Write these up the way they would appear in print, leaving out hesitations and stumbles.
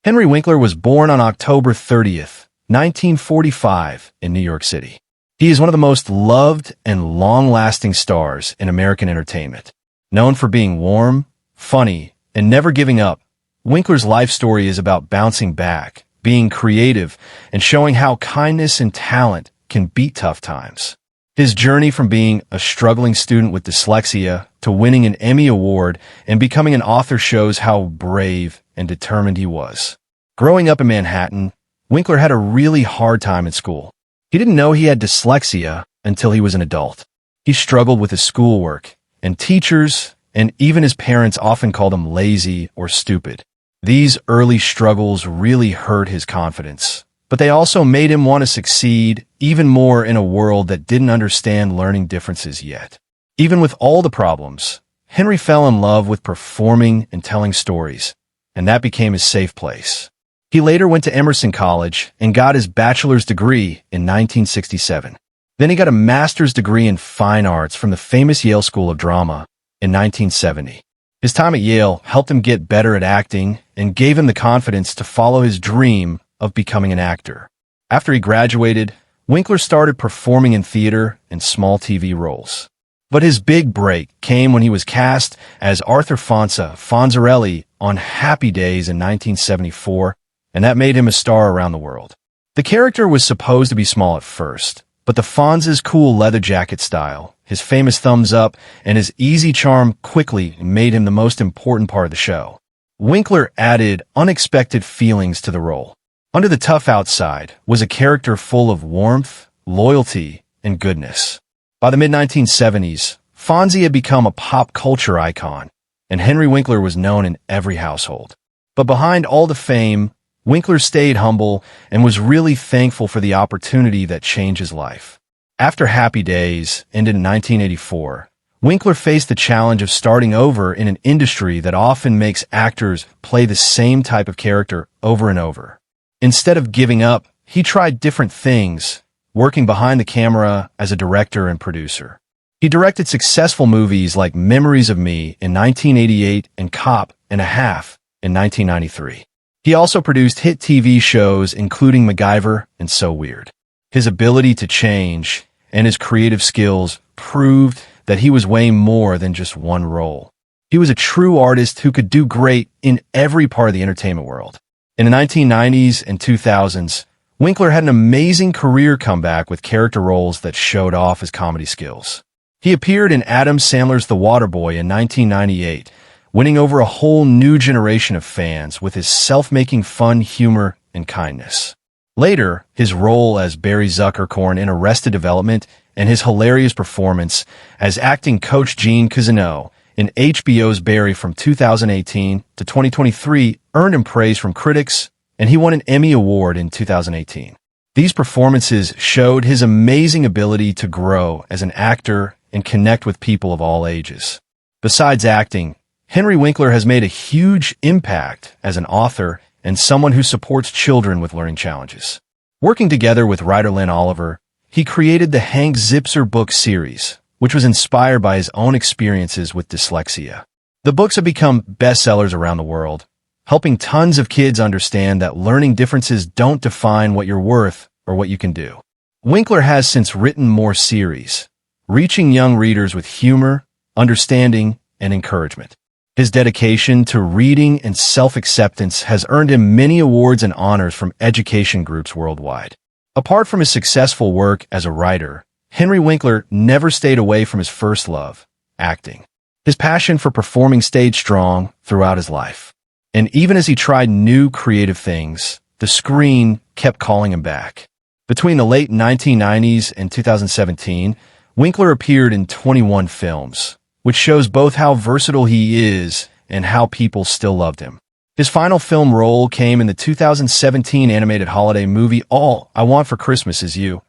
Henry Winkler was born on October 30th, 1945, in New York City. He is one of the most loved and long-lasting stars in American entertainment. Known for being warm, funny, and never giving up, Winkler's life story is about bouncing back, being creative, and showing how kindness and talent can beat tough times. His journey from being a struggling student with dyslexia to winning an Emmy Award and becoming an author shows how brave and determined he was. Growing up in Manhattan, Winkler had a really hard time in school. He didn't know he had dyslexia until he was an adult. He struggled with his schoolwork, and teachers and even his parents often called him lazy or stupid. These early struggles really hurt his confidence, but they also made him want to succeed even more in a world that didn't understand learning differences yet. Even with all the problems, Henry fell in love with performing and telling stories, and that became his safe place. He later went to Emerson College and got his bachelor's degree in 1967. Then he got a master's degree in fine arts from the famous Yale School of Drama in 1970. His time at Yale helped him get better at acting and gave him the confidence to follow his dream of becoming an actor. After he graduated, Winkler started performing in theater and small TV roles. But his big break came when he was cast as Arthur Fonzie on Happy Days in 1974, and that made him a star around the world. The character was supposed to be small at first, but the Fonzie's cool leather jacket style, his famous thumbs up, and his easy charm quickly made him the most important part of the show. Winkler added unexpected feelings to the role. Under the tough outside was a character full of warmth, loyalty, and goodness. By the mid-1970s, Fonzie had become a pop culture icon, and Henry Winkler was known in every household. But behind all the fame, Winkler stayed humble and was really thankful for the opportunity that changed his life. After Happy Days ended in 1984, Winkler faced the challenge of starting over in an industry that often makes actors play the same type of character over and over. Instead of giving up, he tried different things, working behind the camera as a director and producer. He directed successful movies like Memories of Me in 1988 and Cop and a Half in 1993. He also produced hit TV shows including MacGyver and So Weird. His ability to change and his creative skills proved that he was way more than just one role. He was a true artist who could do great in every part of the entertainment world. In the 1990s and 2000s, Winkler had an amazing career comeback with character roles that showed off his comedy skills. He appeared in Adam Sandler's The Waterboy in 1998, winning over a whole new generation of fans with his self-making fun humor and kindness. Later, his role as Barry Zuckerkorn in Arrested Development and his hilarious performance as acting coach Gene Cousineau in HBO's Barry from 2018 to 2023 earned him praise from critics, and he won an Emmy Award in 2018. These performances showed his amazing ability to grow as an actor and connect with people of all ages. Besides acting, Henry Winkler has made a huge impact as an author and someone who supports children with learning challenges. Working together with writer Lynn Oliver, he created the Hank Zipser book series, which was inspired by his own experiences with dyslexia. The books have become bestsellers around the world, helping tons of kids understand that learning differences don't define what you're worth or what you can do. Winkler has since written more series, reaching young readers with humor, understanding, and encouragement. His dedication to reading and self-acceptance has earned him many awards and honors from education groups worldwide. Apart from his successful work as a writer, Henry Winkler never stayed away from his first love, acting. His passion for performing stayed strong throughout his life. And even as he tried new creative things, the screen kept calling him back. Between the late 1990s and 2017, Winkler appeared in 21 films, which shows both how versatile he is and how people still loved him. His final film role came in the 2017 animated holiday movie All I Want for Christmas Is You,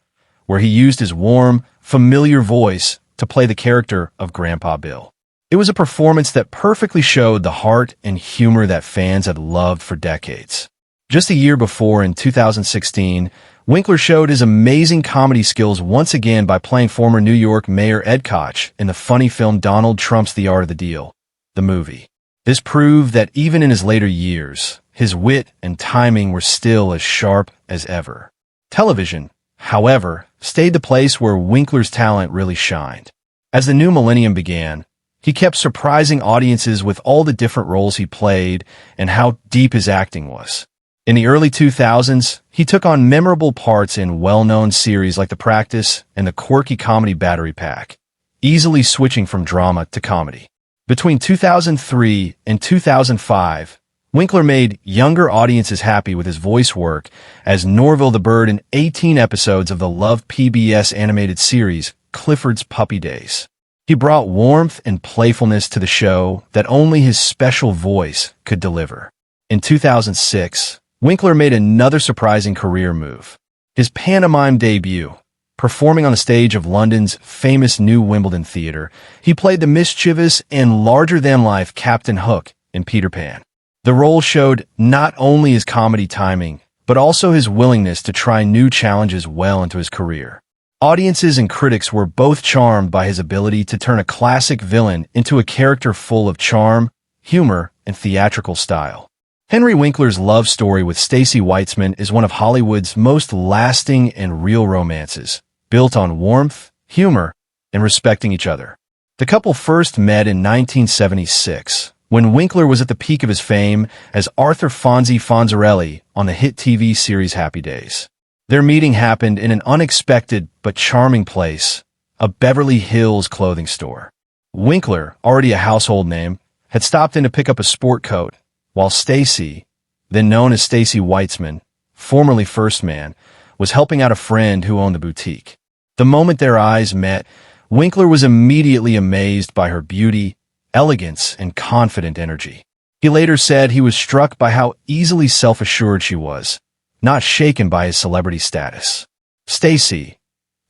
where he used his warm, familiar voice to play the character of Grandpa Bill. It was a performance that perfectly showed the heart and humor that fans had loved for decades. Just a year before, in 2016, Winkler showed his amazing comedy skills once again by playing former New York Mayor Ed Koch in the funny film Donald Trump's The Art of the Deal, the movie. This proved that even in his later years, his wit and timing were still as sharp as ever. Television, however, stayed the place where Winkler's talent really shined. As the new millennium began, he kept surprising audiences with all the different roles he played and how deep his acting was. In the early 2000s, he took on memorable parts in well-known series like The Practice and the quirky comedy Battery Pack, easily switching from drama to comedy. Between 2003 and 2005, Winkler made younger audiences happy with his voice work as Norville the Bird in 18 episodes of the loved PBS animated series Clifford's Puppy Days. He brought warmth and playfulness to the show that only his special voice could deliver. In 2006, Winkler made another surprising career move. His pantomime debut. Performing on the stage of London's famous New Wimbledon Theatre, he played the mischievous and larger-than-life Captain Hook in Peter Pan. The role showed not only his comedy timing, but also his willingness to try new challenges well into his career. Audiences and critics were both charmed by his ability to turn a classic villain into a character full of charm, humor, and theatrical style. Henry Winkler's love story with Stacey Weitzman is one of Hollywood's most lasting and real romances, built on warmth, humor, and respecting each other. The couple first met in 1976, when Winkler was at the peak of his fame as Arthur Fonzie Fonzarelli on the hit TV series Happy Days. Their meeting happened in an unexpected but charming place, a Beverly Hills clothing store. Winkler, already a household name, had stopped in to pick up a sport coat, while Stacey, then known as Stacey Weitzman, formerly First Man, was helping out a friend who owned the boutique. The moment their eyes met, Winkler was immediately amazed by her beauty, elegance, and confident energy. He later said he was struck by how easily self-assured she was, not shaken by his celebrity status. Stacey,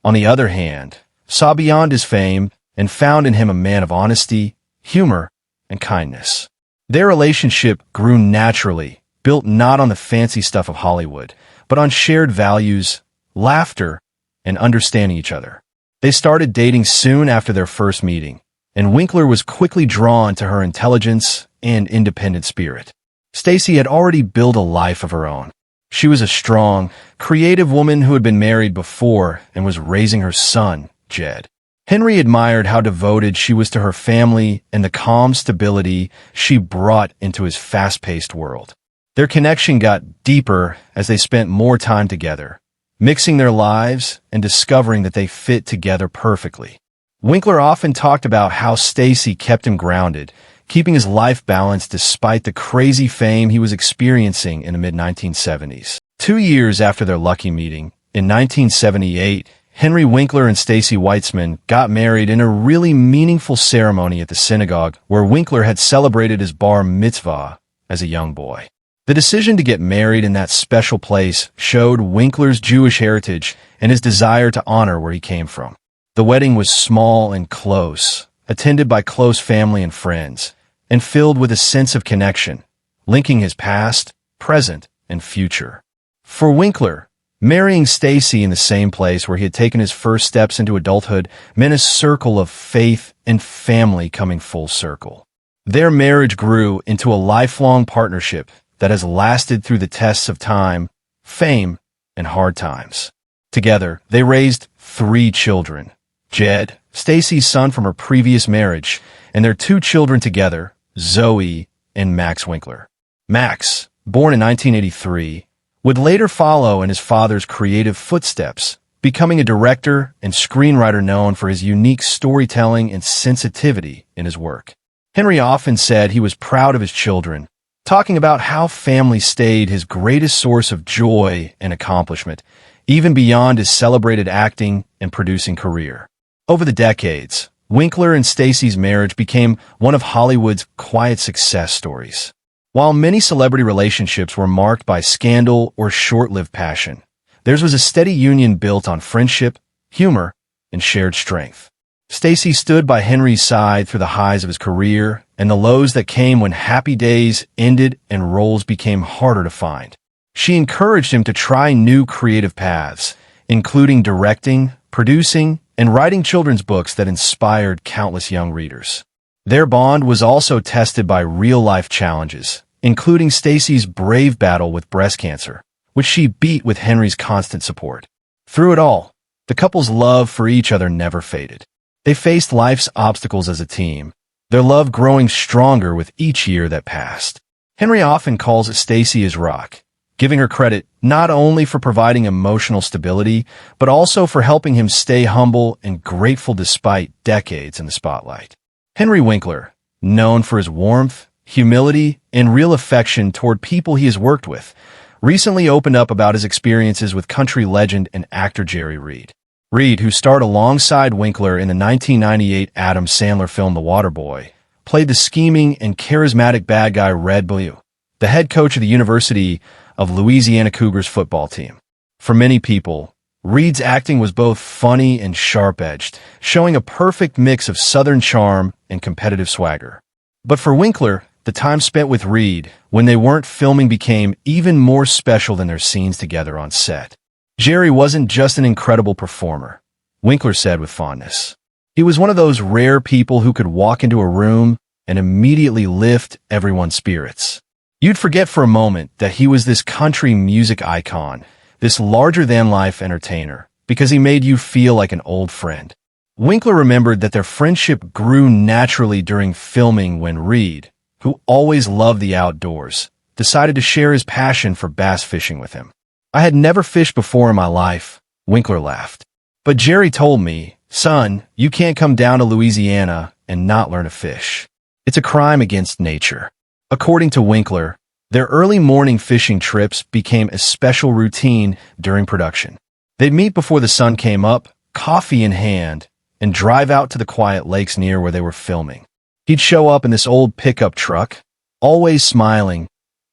on the other hand, saw beyond his fame and found in him a man of honesty, humor, and kindness. Their relationship grew naturally, built not on the fancy stuff of Hollywood, but on shared values, laughter, and understanding each other. They started dating soon after their first meeting, and Winkler was quickly drawn to her intelligence and independent spirit. Stacey had already built a life of her own. She was a strong, creative woman who had been married before and was raising her son, Jed. Henry admired how devoted she was to her family and the calm stability she brought into his fast-paced world. Their connection got deeper as they spent more time together, mixing their lives and discovering that they fit together perfectly. Winkler often talked about how Stacey kept him grounded, keeping his life balanced despite the crazy fame he was experiencing in the mid-1970s. 2 years after their lucky meeting, in 1978, Henry Winkler and Stacey Weitzman got married in a really meaningful ceremony at the synagogue where Winkler had celebrated his bar mitzvah as a young boy. The decision to get married in that special place showed Winkler's Jewish heritage and his desire to honor where he came from. The wedding was small and close, attended by close family and friends, and filled with a sense of connection, linking his past, present, and future. For Winkler, marrying Stacey in the same place where he had taken his first steps into adulthood meant a circle of faith and family coming full circle. Their marriage grew into a lifelong partnership that has lasted through the tests of time, fame, and hard times. Together, they raised 3 children: Jed, Stacey's son from her previous marriage, and their 2 children together, Zoe and Max Winkler. Max, born in 1983, would later follow in his father's creative footsteps, becoming a director and screenwriter known for his unique storytelling and sensitivity in his work. Henry often said he was proud of his children, talking about how family stayed his greatest source of joy and accomplishment, even beyond his celebrated acting and producing career. Over the decades, Winkler and Stacey's marriage became one of Hollywood's quiet success stories. While many celebrity relationships were marked by scandal or short-lived passion, theirs was a steady union built on friendship, humor, and shared strength. Stacey stood by Henry's side through the highs of his career and the lows that came when happy days ended and roles became harder to find. She encouraged him to try new creative paths, including directing, producing, and writing children's books that inspired countless young readers. Their bond was also tested by real-life challenges, including Stacy's brave battle with breast cancer, which she beat with Henry's constant support. Through it all, the couple's love for each other never faded. They faced life's obstacles as a team, their love growing stronger with each year that passed. Henry often calls Stacy his rock, giving her credit not only for providing emotional stability, but also for helping him stay humble and grateful despite decades in the spotlight. Henry Winkler, known for his warmth, humility, and real affection toward people he has worked with, recently opened up about his experiences with country legend and actor Jerry Reed. Reed, who starred alongside Winkler in the 1998 Adam Sandler film The Waterboy, played the scheming and charismatic bad guy Red Blue, the head coach of the University of Louisiana Cougars football team. For many people, Reed's acting was both funny and sharp-edged, showing a perfect mix of Southern charm and competitive swagger. But for Winkler, the time spent with Reed when they weren't filming became even more special than their scenes together on set. Jerry wasn't just an incredible performer, Winkler said with fondness. He was one of those rare people who could walk into a room and immediately lift everyone's spirits. You'd forget for a moment that he was this country music icon, this larger-than-life entertainer, because he made you feel like an old friend. Winkler remembered that their friendship grew naturally during filming when Reed, who always loved the outdoors, decided to share his passion for bass fishing with him. I had never fished before in my life, Winkler laughed. But Jerry told me, son, you can't come down to Louisiana and not learn to fish. It's a crime against nature. According to Winkler, their early morning fishing trips became a special routine during production. They'd meet before the sun came up, coffee in hand, and drive out to the quiet lakes near where they were filming. He'd show up in this old pickup truck, always smiling,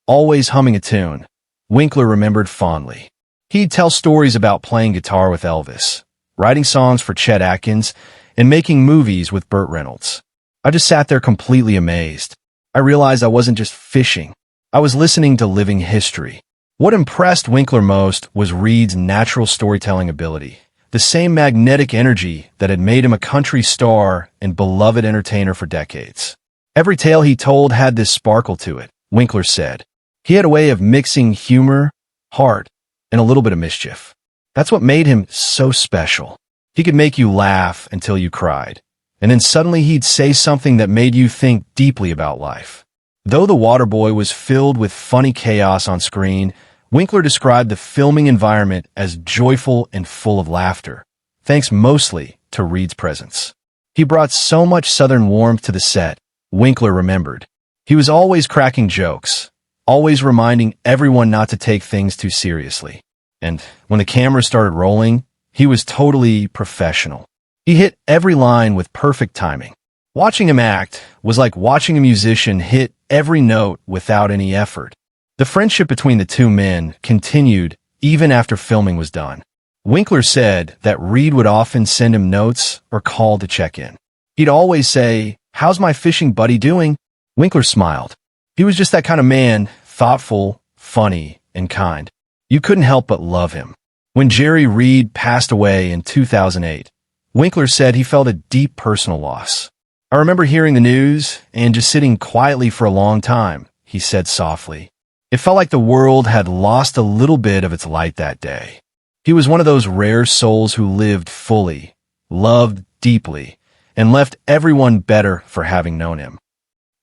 always humming a tune, Winkler remembered fondly. He'd tell stories about playing guitar with Elvis, writing songs for Chet Atkins, and making movies with Burt Reynolds. I just sat there completely amazed. I realized I wasn't just fishing. I was listening to living history. What impressed Winkler most was Reed's natural storytelling ability, the same magnetic energy that had made him a country star and beloved entertainer for decades. Every tale he told had this sparkle to it, Winkler said. He had a way of mixing humor, heart, and a little bit of mischief. That's what made him so special. He could make you laugh until you cried, and then suddenly he'd say something that made you think deeply about life. Though The Waterboy was filled with funny chaos on screen, Winkler described the filming environment as joyful and full of laughter, thanks mostly to Reed's presence. He brought so much Southern warmth to the set, Winkler remembered. He was always cracking jokes, always reminding everyone not to take things too seriously. And when the camera started rolling, he was totally professional. He hit every line with perfect timing. Watching him act was like watching a musician hit every note without any effort. The friendship between the two men continued even after filming was done. Winkler said that Reed would often send him notes or call to check in. He'd always say, "How's my fishing buddy doing?" Winkler smiled. He was just that kind of man, thoughtful, funny, and kind. You couldn't help but love him. When Jerry Reed passed away in 2008, Winkler said he felt a deep personal loss. "I remember hearing the news and just sitting quietly for a long time," he said softly. It felt like the world had lost a little bit of its light that day. He was one of those rare souls who lived fully, loved deeply, and left everyone better for having known him.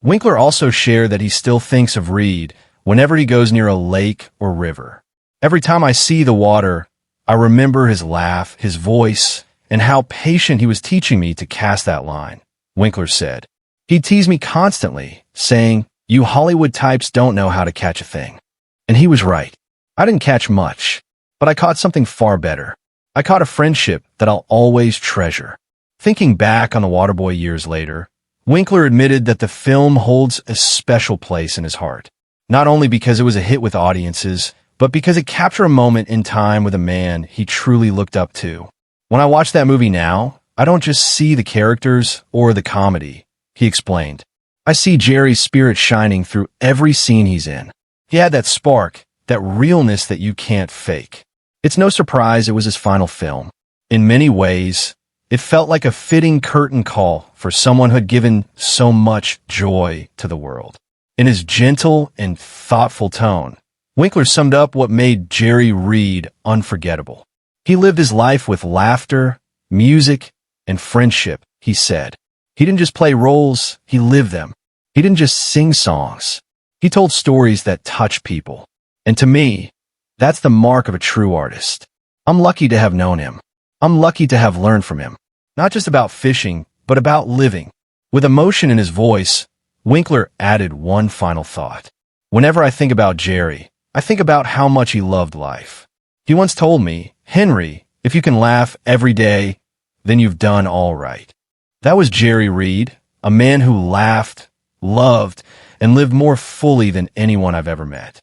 Winkler also shared that he still thinks of Reed whenever he goes near a lake or river. "Every time I see the water, I remember his laugh, his voice, and how patient he was teaching me to cast that line," Winkler said. "He'd tease me constantly, saying, 'You Hollywood types don't know how to catch a thing.' And he was right. I didn't catch much, but I caught something far better. I caught a friendship that I'll always treasure." Thinking back on The Waterboy years later, Winkler admitted that the film holds a special place in his heart, not only because it was a hit with audiences, but because it captured a moment in time with a man he truly looked up to. "When I watch that movie now, I don't just see the characters or the comedy," he explained. "I see Jerry's spirit shining through every scene he's in. He had that spark, that realness that you can't fake." It's no surprise it was his final film. In many ways, it felt like a fitting curtain call for someone who had given so much joy to the world. In his gentle and thoughtful tone, Winkler summed up what made Jerry Reed unforgettable. He lived his life with laughter, music, and friendship, he said. He didn't just play roles, he lived them. He didn't just sing songs. He told stories that touch people. And to me, that's the mark of a true artist. I'm lucky to have known him. I'm lucky to have learned from him. Not just about fishing, but about living. With emotion in his voice, Winkler added one final thought. Whenever I think about Jerry, I think about how much he loved life. He once told me, "Henry, if you can laugh every day, then you've done all right." That was Jerry Reed, a man who laughed, loved, and lived more fully than anyone I've ever met.